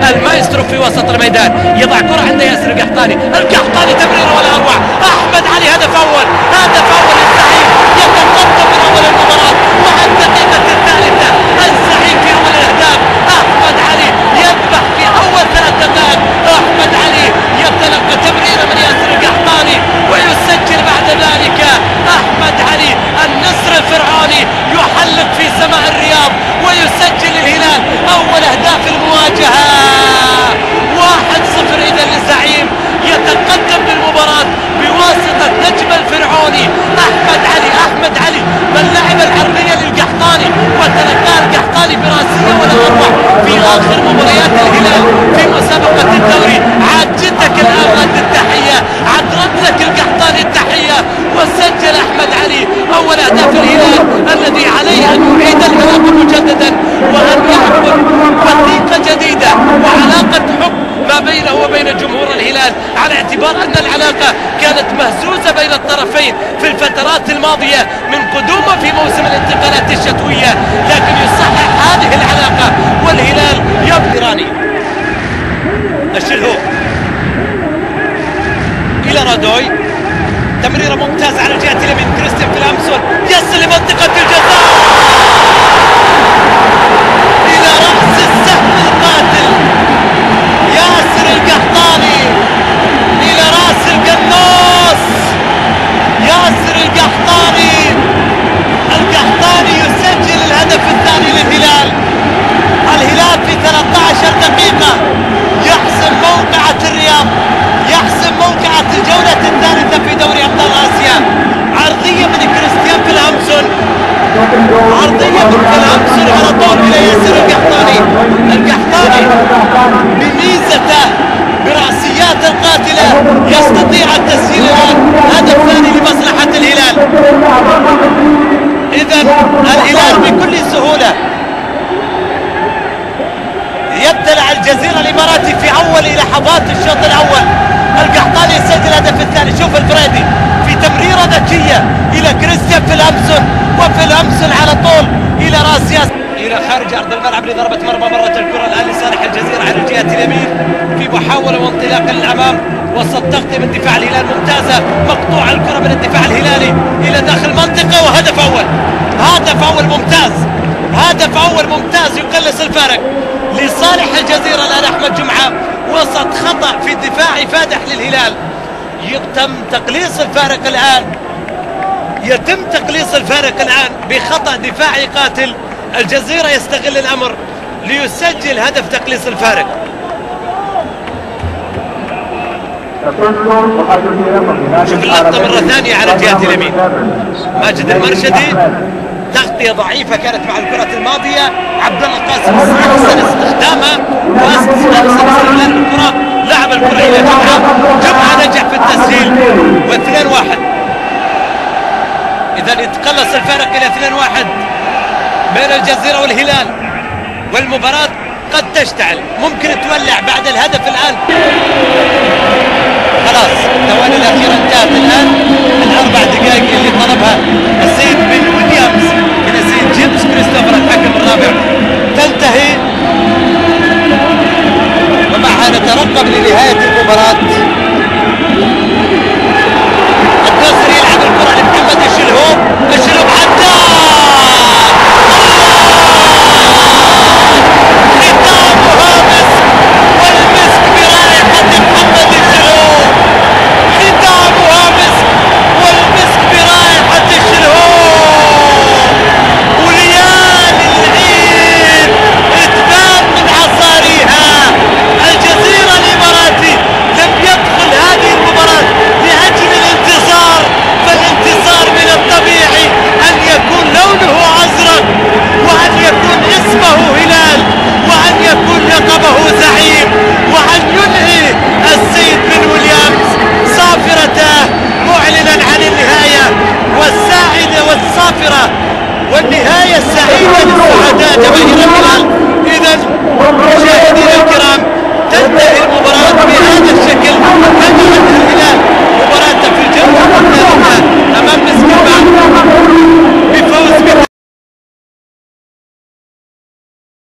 المايسترو في وسط الميدان، يضع كرة عند ياسر القحطاني، القحطاني تمرير ولا أروع. أحمد علي هدف أول الزعيم يتقدم من أول المباراة مع الدقيقة الثالثة. الزعيم في أول الأهداف أحمد علي يذبح في أول 3 دقائق. أحمد علي يتلقى تمريرة من ياسر القحطاني ويسجل بعد ذلك أحمد علي. النسر الفرعوني يحلق في سماء الرياض ويسجل الهلال أول أهداف المواجهة. 1-0 إذا للزعيم، يتقدم بالمباراة بواسطة نجم الفرعوني أحمد علي من لعب العرضية للقحطاني وتلقاه القحطاني براسية ولا أروع في آخر مباريات الهلال في مسابقة الدوري. عاد جدك الآن رد التحية، عاد رد القحطاني التحية، وسجل أحمد علي أول أهداف الهلال الذي عليه أن يعيد العلاقة مجددا وأن يعقد وثيقة جديدة وعلاقة حب ما بينه وبين جمهور الهلال، على اعتبار أن العلاقة كانت مهزوزة بين الطرفين في الفترات الماضية من قدومه في موسم الانتقالات الشتوية، لكن يصحح هذه العلاقة والهلال يبقى الشلهوب إلى رادوي، تمريرة ممتازة على الجهة اليمين. كريستيان فيلامسون يصل لمنطقة الجزاء إلى رأس السهم القاتل ياسر القحطاني، إلى رأس القناص ياسر القحطاني يسجل الهدف الثاني للهلال. الهلال في 13 دقيقة يحسم موقعة الرياض، يحسم موقعة الجولة الثالثة في دوري أبطال آسيا. عرضية من كريستيان فيلامسون، عرضية من فيلامسون على طول إلى ياسر القحطاني بميزته برأسيات القاتلة يستطيع التسجيل الآن هدف ثاني لمصلحة الهلال. إذن الهلال بكل سهولة يبتلع الجزيرة الإماراتي في أول لحظات الشوط الأول. القحطاني يسجل الهدف الثاني. شوف الفريدي في تمريرة ذكية إلى كريستيان فيلامسون، وفيلامسون على طول إلى راس ياسر إلى خارج أرض الملعب لضربة مرمى. مرت الكرة الآن لصالح الجزيرة على الجهة اليمين في محاولة وانطلاق للأمام وسط تغطية من دفاع الهلال ممتازة. مقطوع الكرة من الدفاع الهلالي إلى داخل المنطقة وهدف أول. هدف أول ممتاز يقلص الفارق لصالح الجزيرة الآن. أحمد جمعة وسط خطأ في الدفاع فادح للهلال. يتم تقليص الفارق الآن بخطأ دفاعي قاتل. الجزيرة يستغل الأمر ليسجل هدف تقليص الفارق. شوف اللقطة مرة ثانية على الجهة اليمين. ماجد المرشدي تغطية ضعيفة كانت مع الكرة الماضية. عبد الله قاسم أحسن استخدامها وأحسن استغلال الكرة، لعب الكرة إلى جمعة نجح في التسجيل و2-1. إذا يتقلص الفارق إلى 2-1 بين الجزيرة والهلال، والمباراة قد تشتعل، ممكن تولع بعد الهدف الآن. خلاص الثواني الأخيرة انتهت الآن. الأربع دقائق اللي طلبها السيد بن ويليامز من السيد جيمس كريستوفر الحكم الرابع تنتهي، ومعها نترقب لنهاية المباراة. الدوسري يلعب الكرة لمحمد الشلهوب عدى ختامها مسك، والمسك برائحة محمد الشلهوب. ختامها مسك والمسك برائحة الشلهوب. وليالي العيد اتبان من عصاريها. الجزيرة الإماراتي لم يدخل هذه المباراة لأجل الانتصار، فالانتصار من الطبيعي أن يكون لونه أزرق، وأن يكون اسمه هلال، وأن يكون لقبه زعيم، وأن ينهي السيد بن ويليامز صافرته معلنا عن النهاية والساعدة والصافرة والنهاية السعيدة للسعداء جماهير